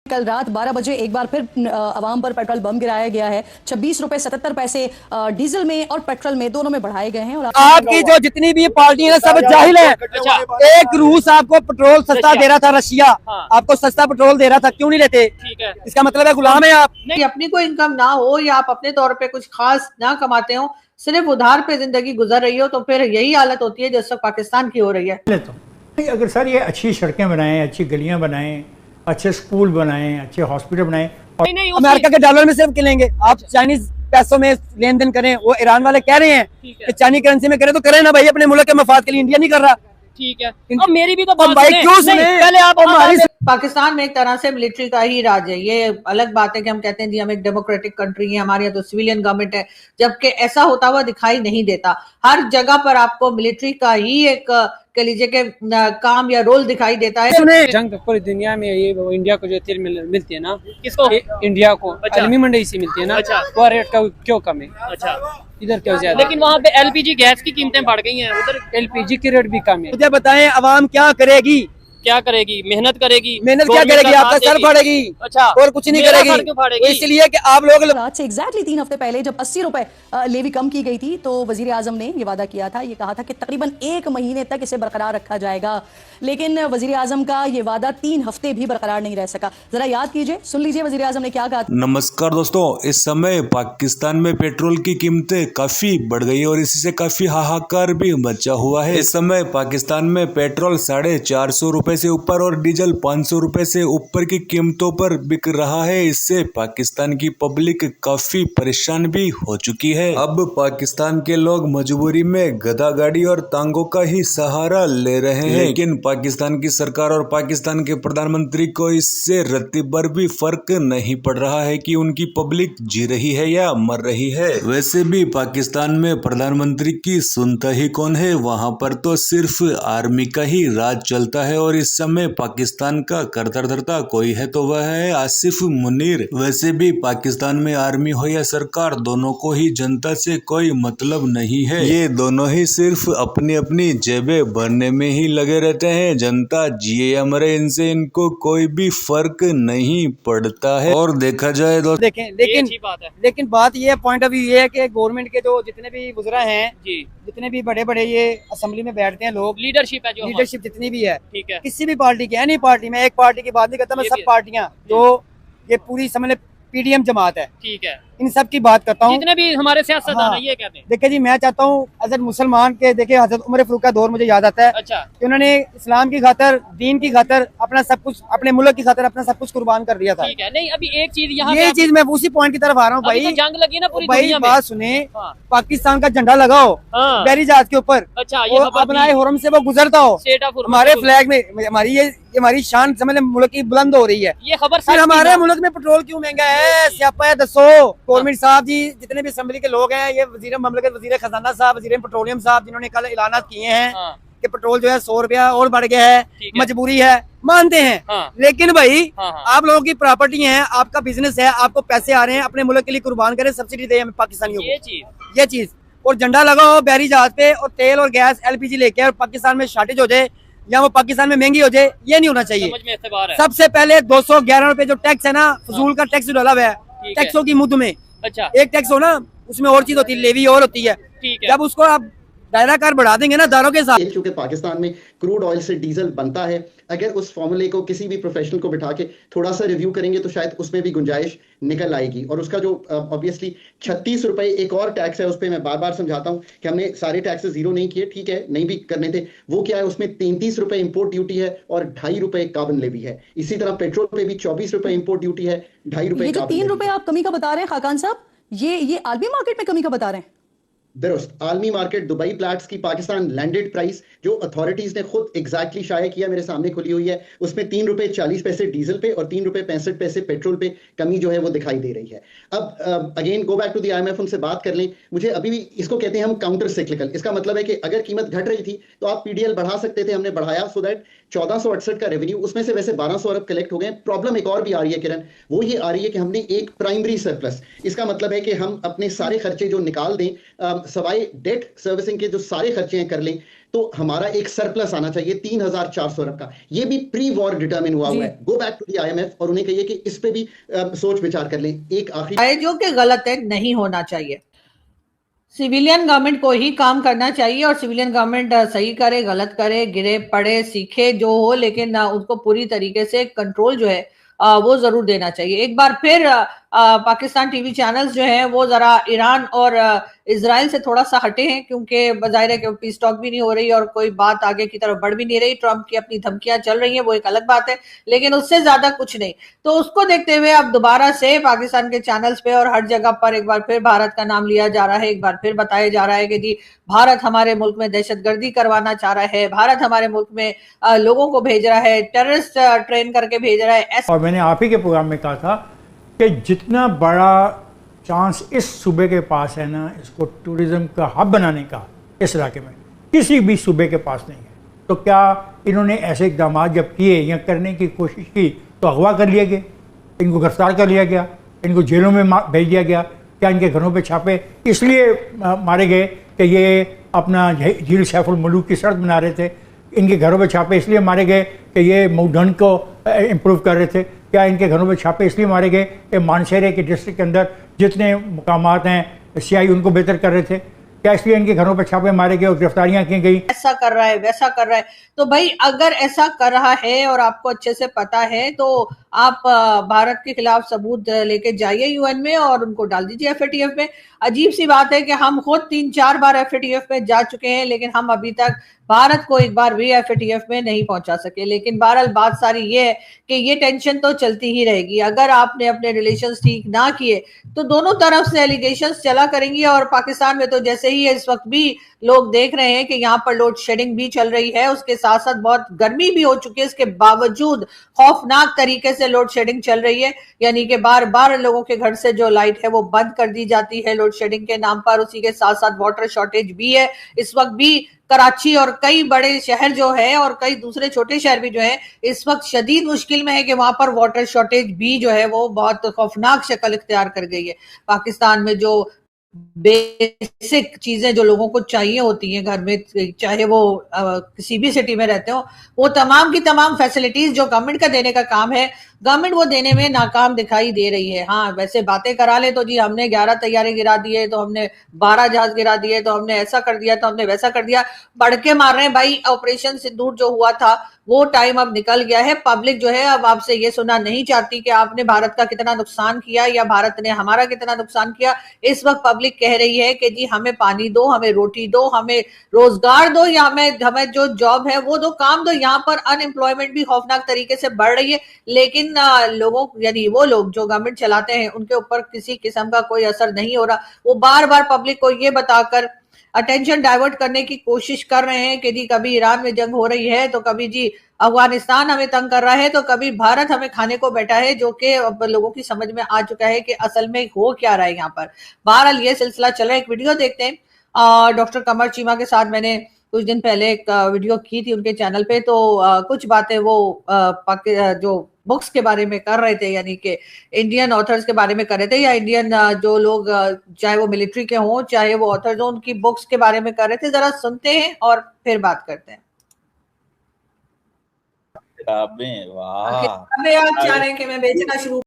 कल रात 12 बजे एक बार फिर अवाम पर पेट्रोल बम गिराया गया है। 26 रुपए 77 पैसे डीजल में और पेट्रोल में दोनों में बढ़ाए गए हैं। और आपकी जो जितनी भी पार्टी है सब जाहिल है। एक रूस आपको पेट्रोल सस्ता दे रहा था, रशिया आपको सस्ता पेट्रोल दे रहा था, क्यों नहीं लेते? ठीक है, इसका मतलब है गुलाम है आप। नहीं, अपनी कोई इनकम ना हो या आप अपने तौर पे कुछ खास ना कमाते हो, सिर्फ उधार पे जिंदगी गुजर रही हो, तो फिर यही हालत होती है जैसे पाकिस्तान की हो रही है। तो अगर सर ये अच्छी सड़कें बनाएं, अच्छी गलियां बनाएं, अच्छे स्कूल बनाएं, अच्छे हॉस्पिटल बनाएं और अमेरिका के डॉलर में सिर्फ किलेंगे, आप चाइनीज पैसों में लेन देन करें। वो ईरान वाले कह रहे हैं कि चाइनीज करेंसी में करें, तो करें ना भाई, अपने मुल्क के मफाद के लिए। इंडिया नहीं कर रहा। ठीक है, अब मेरी भी तो बात भाई सुने। क्यों सुने? पहले आप हमारी पाकिस्तान में एक तरह से मिलिट्री का ही राज है। ये अलग बात है कि हम कहते हैं जी हम एक डेमोक्रेटिक कंट्री है, हमारे यहाँ तो सिविलियन गवर्नमेंट है, जबकि ऐसा होता हुआ दिखाई नहीं देता। हर जगह पर आपको मिलिट्री का ही एक कह लीजिए कि काम या रोल दिखाई देता है। जंग पूरी दुनिया में ये इंडिया को जो तेल मिलती है ना, किसको? इंडिया को अच्छा। आलमी मंडी से मिलती है ना। अच्छा। वो रेट का क्यों कम है? अच्छा, इधर क्यों ज्यादा? लेकिन वहाँ पे एलपीजी गैस की कीमतें बढ़ गई हैं, उधर एलपीजी की रेट भी कम है। मुझे बताएं अवाम क्या करेगी? क्या करेगी? मेहनत करेगी। मेहनत क्या गवर्नमेंट करेगी? का आपका साथ सर देगी। फाड़ेगी अच्छा, और कुछ नहीं मेरा करेगी। सर क्यों फाड़ेगी? वो इसलिए कि आप लोग आज से एग्जैक्टली 3 हफ्ते पहले जब 80 रुपए लेवी कम की गई थी, तो वजीर आजम ने ये वादा किया था, ये कहा था कि तकरीबन 1 महीने तक इसे बरकरार रखा जाएगा। लेकिन वजीर आजम का ये वादा 3 हफ्ते भी बरकरार नहीं रह सका। जरा याद कीजिए, सुन लीजिए वजीर आजम ने क्या कहा। नमस्कार दोस्तों, इस समय पाकिस्तान में पेट्रोल की कीमतें काफी बढ़ गई और इसी से काफी हाहाकार भी मचा हुआ है। इस समय पाकिस्तान में पेट्रोल 450 रुपए से ऊपर और डीजल 500 रुपए से ऊपर की कीमतों पर बिक रहा है। इससे पाकिस्तान की पब्लिक काफी परेशान भी हो चुकी है। अब पाकिस्तान के लोग मजबूरी में गधा गाड़ी और तांगों का ही सहारा ले रहे हैं, लेकिन पाकिस्तान की सरकार और पाकिस्तान के प्रधानमंत्री को इससे रत्ती भर भी फर्क नहीं पड़ रहा है कि उनकी पब्लिक जी रही है या मर रही है। वैसे भी पाकिस्तान में प्रधानमंत्री की सुनता ही कौन है, वहाँ पर तो सिर्फ आर्मी का ही राज चलता है और इस समय पाकिस्तान का करता धरता कोई है तो वह है आसिफ मुनीर। वैसे भी पाकिस्तान में आर्मी हो या सरकार, दोनों को ही जनता से कोई मतलब नहीं है। ये दोनों ही सिर्फ अपनी अपनी जेबें भरने में ही लगे रहते हैं। जनता जिए या मरे, इनसे इनको कोई भी फर्क नहीं पड़ता है। और देखा जाए तो देखें, लेकिन बात ये पॉइंट ऑफ व्यू ये है कि गवर्नमेंट के जो जितने भी वज़रा हैं जी, जितने भी बड़े बड़े ये असेंबली में बैठते हैं लोग, लीडरशिप है जो लीडरशिप जितनी भी है, ठीक है, किसी भी पार्टी की, एनी पार्टी में, एक पार्टी की बात नहीं करता मैं, ये सब भी है। पार्टियां जो ये पूरी समझ पीडीएम जमात है, ठीक है, इन सब की बात करता हूँ। जितने भी हमारे सियासतदान हैं ये कहते हैं। देखिए जी, मैं चाहता हूँ एज ए मुसलमान के, देखिए हजरत उमर फारूक का दौर मुझे याद आता है अच्छा, कि उन्होंने इस्लाम की खातर, दीन की खातर अपना सब कुछ, अपने मुल्क की खातर अपना सब कुछ कुर्बान कर दिया था। ठीक है। नहीं, अभी एक चीज यहाँ ये चीज मैं उसी पॉइंट की तरफ आ रहा हूँ अभी भाई। तो जंग लगी ना पूरी भाई दुनिया में। बात सुने, हाँ। पाकिस्तान का झंडा लगाओ हाँ। बहरी जहाज के ऊपर, अच्छा, ये वो खबर अपना थी। हुरम से वो गुजरता हो, स्टेट ऑफ हुरम हमारे से फ्लैग में हमारी ये हमारी शान समझ ले मुल्क की बुलंद हो रही है। ये खबर सर सच थी हमारे ना? मुल्क में पेट्रोल क्यों महंगा है? स्यापा है, दसो। गवर्नमेंट साहब जी, जितने भी असेंबली के लोग हैं, ये वजीर ममलकत, वजीर खजाना साहब, वजीर पेट्रोलियम साहब, जिन्होंने कल ऐलान किए हैं हाँ। कि पेट्रोल जो है 100 रुपया और बढ़ गया है, ठीक है। मजबूरी है, मानते हैं। हाँ। लेकिन भाई हाँ, हाँ। आप लोगों की प्रॉपर्टी है, आपका बिजनेस है, आपको पैसे आ रहे हैं, अपने मुल्क के लिए कुर्बान करें, सब्सिडी दें हमें पाकिस्तानियों को, ये चीज। और झंडा लगाओ बहरी जहाज पे और तेल और गैस एलपीजी लेके और पाकिस्तान में शार्टेज हो जाए या वो पाकिस्तान में महंगी हो जाए, ये नहीं होना चाहिए। समझ में एतबार है। सबसे पहले 211 रुपए जो टैक्स है ना, फजूल का टैक्स डाला हुआ है ठीक है। टैक्सों की मुद्द में। अच्छा, एक टैक्स हो ना, उसमें और चीज होती है, लेवी और होती है। ठीक है। जब उसको आप दायरा कार बढ़ा देंगे ना दारों के साथ। क्योंकि पाकिस्तान में क्रूड ऑयल से डीजल बनता है, अगर उस फॉर्मूले को किसी भी प्रोफेशनल को बिठा के थोड़ा सा रिव्यू करेंगे तो शायद उसमें भी गुंजाइश निकल आएगी। और उसका जो ऑब्वियसली 36 रुपए एक और टैक्स है, उस पर मैं बार बार समझाता हूं कि हमने सारे टैक्सेस जीरो नहीं किए, ठीक है, नहीं भी करने थे। वो क्या है, उसमें 33 रुपए इंपोर्ट ड्यूटी है और 2.5 रुपए कार्बन लेवी है। इसी तरह पेट्रोल पे भी 24 रुपए इंपोर्ट ड्यूटी है, 2.5 रुपए। ये जो 3 रुपए आप कमी का बता रहे हैं खाकान साहब, ये आलमी मार्केट में कमी का बता रहे हैं? दुरुस्त, आलमी मार्केट दुबई प्लैट्स की पाकिस्तान लैंडेड प्राइस जो अथॉरिटीज ने खुद एग्जैक्टली शाया किया, मेरे सामने खुली हुई है, उसमें 3 रुपए 40 पैसे डीजल पे और 3 रुपए 65 पैसे पेट्रोल पे कमी जो है वो दिखाई दे रही है। अब again go back to the IMF, उनसे बात कर लें। मुझे अभी भी इसको कहते हैं हम काउंटर साइक्लिकल। इसका मतलब है कि अगर कीमत घट रही थी तो आप PDL बढ़ा सकते थे, हमने बढ़ाया सो दैट 1468 का रेवेन्यू, उसमें से वैसे 1200 अरब कलेक्ट हो गए। प्रॉब्लम एक और भी आ रही है किरण, वो ये आ रही है कि हमने एक प्राइमरी सरप्लस, इसका मतलब है कि हम अपने सारे खर्चे जो निकाल दें, सवाए डेट सर्विसिंग के जो सारे खर्चे हैं कर लें, तो हमारा एक सरप्लस आना चाहिए 3400 अरब का। ये भी प्री वॉर डिटरमिन हुआ हुआ है। Go back to the IMF और उन्हें कहिए कि इस पे भी सोच विचार कर लें। एक आखिरी जो कि गलत है, नहीं होना चाहिए। सिविलियन गवर्नमेंट को ही काम करना चाहिए और सिविलियन गवर्नमेंट सही करे, गलत करे, गिरे पड़े, सीखे, जो हो, लेकिन उसको पूरी तरीके से कंट्रोल जो है वो जरूर देना चाहिए। एक बार फिर पाकिस्तान टीवी चैनल्स जो हैं वो जरा ईरान और इजराइल से थोड़ा सा हटे हैं, क्योंकि बजाहिर है कि पीस टॉक भी नहीं हो रही और कोई बात आगे की तरफ बढ़ भी नहीं रही। ट्रंप की अपनी धमकियां चल रही हैं, वो एक अलग बात है, लेकिन उससे ज्यादा कुछ नहीं। तो उसको देखते हुए अब दोबारा से पाकिस्तान के चैनल्स पे और हर जगह पर एक बार फिर भारत का नाम लिया जा रहा है। एक बार फिर बताया जा रहा है कि जी भारत हमारे मुल्क में दहशतगर्दी करवाना चाह रहा है, भारत हमारे मुल्क में लोगों को भेज रहा है, टेररिस्ट ट्रेन करके भेज रहा है। और मैंने आप ही के प्रोग्राम में कहा था कि जितना बड़ा चांस इस सूबे के पास है ना, इसको टूरिज्म का हब बनाने का इस इलाके में किसी भी सूबे के पास नहीं है। तो क्या इन्होंने ऐसे इकदाम जब किए या करने की कोशिश की तो अगवा कर लिया गया, इनको गिरफ्तार कर लिया गया, इनको जेलों में भेज दिया गया? क्या इनके घरों पे छापे इसलिए मारे गए कि ये अपना झील सैफुल मलूक की सड़क बना रहे थे? इनके घरों पे छापे इसलिए मारे गए कि ये मूवढंड को इम्प्रूव कर रहे थे? क्या इनके घरों पे छापे इसलिए मारे गए कि मानशेरे के डिस्ट्रिक्ट के अंदर जितने मुकामात हैं CI उनको बेहतर कर रहे थे? क्या इसलिए इनके घरों पर छापे मारे गए और गिरफ्तारियां की गई? ऐसा कर रहा है, वैसा कर रहा है। तो भाई अगर ऐसा कर रहा है और आपको अच्छे से पता है तो आप भारत के खिलाफ सबूत लेके जाइए UN में और उनको डाल दीजिए FATF में। अजीब सी बात है कि हम खुद 3-4 बार FATF में जा चुके हैं, लेकिन हम अभी तक भारत को एक बार भी FATF में नहीं पहुंचा सके। लेकिन बहरहाल बात सारी ये है कि ये टेंशन तो चलती ही रहेगी। अगर आपने अपने रिलेशंस ठीक ना किए तो दोनों तरफ से एलिगेशंस चला करेंगी। और पाकिस्तान में तो जैसे ही इस वक्त भी लोग देख रहे हैं कि यहाँ पर लोड शेडिंग भी चल रही है, उसके साथ साथ बहुत गर्मी भी हो चुकी है, इसके बावजूद खौफनाक तरीके से लोड शेडिंग चल रही है। यानी कि बार बार लोगों के घर से जो लाइट है वो बंद कर दी जाती है लोड शेडिंग के नाम पर। उसी के साथ साथ वाटर शॉर्टेज भी है। इस वक्त भी कराची और कई बड़े शहर जो है और कई दूसरे छोटे शहर भी जो है इस वक्त शदीद मुश्किल में है कि वहां पर वाटर शॉर्टेज भी जो है वो बहुत खौफनाक शक्ल इख्तियार कर गई है। पाकिस्तान में जो बेसिक चीजें जो लोगों को चाहिए होती हैं घर में, चाहे वो किसी भी सिटी में रहते हो, वो तमाम की तमाम फैसिलिटीज जो गवर्नमेंट का देने का काम है, गवर्नमेंट वो देने में नाकाम दिखाई दे रही है। हाँ, वैसे बातें करा ले तो जी हमने 11 तैयारे गिरा दिए, तो हमने 12 जहाज गिरा दिए, तो हमने ऐसा कर दिया, तो हमने वैसा कर दिया, बढ़ के मार रहे हैं। भाई ऑपरेशन सिंदूर जो हुआ था वो टाइम अब निकल गया है। पब्लिक जो है अब आपसे ये सुनना नहीं चाहती कि आपने भारत का कितना नुकसान किया या भारत ने हमारा कितना नुकसान किया। इस वक्त पब्लिक कह रही है कि जी हमें पानी दो, हमें रोटी दो, हमें रोजगार दो, या हमें जो जॉब है वो दो, काम दो। यहाँ पर अनएम्प्लॉयमेंट भी खौफनाक तरीके से बढ़ रही है, लेकिन लोगों यानी वो लोग जो गवर्नमेंट चलाते हैं उनके ऊपर किसी किस्म का कोई असर नहीं हो रहा। वो बार बार पब्लिक को ये बताकर अटेंशन डाइवर्ट करने की कोशिश कर रहे हैं कि जी कभी ईरान में जंग हो रही है, तो कभी जी अफगानिस्तान हमें तंग कर रहा है, तो कभी भारत हमें खाने को बैठा है, जो कि अब लोगों की समझ में आ चुका है कि असल में हो क्या रहा है यहाँ पर। बहरहाल ये सिलसिला चल रहा है। एक वीडियो देखते हैं। डॉक्टर कमर चीमा के साथ मैंने कुछ दिन पहले एक वीडियो की थी उनके चैनल पे, तो कुछ बातें वो जो बुक्स के बारे में कर रहे थे, यानी कि इंडियन ऑथर्स के बारे में कर रहे थे, या इंडियन जो लोग चाहे वो मिलिट्री के हों चाहे वो ऑथर्स हों, उनकी बुक्स के बारे में कर रहे थे। जरा सुनते हैं और फिर बात करते हैं। किताबें, वाह! किताबें आप चाह रहे हैं कि मैं बेचना शुरू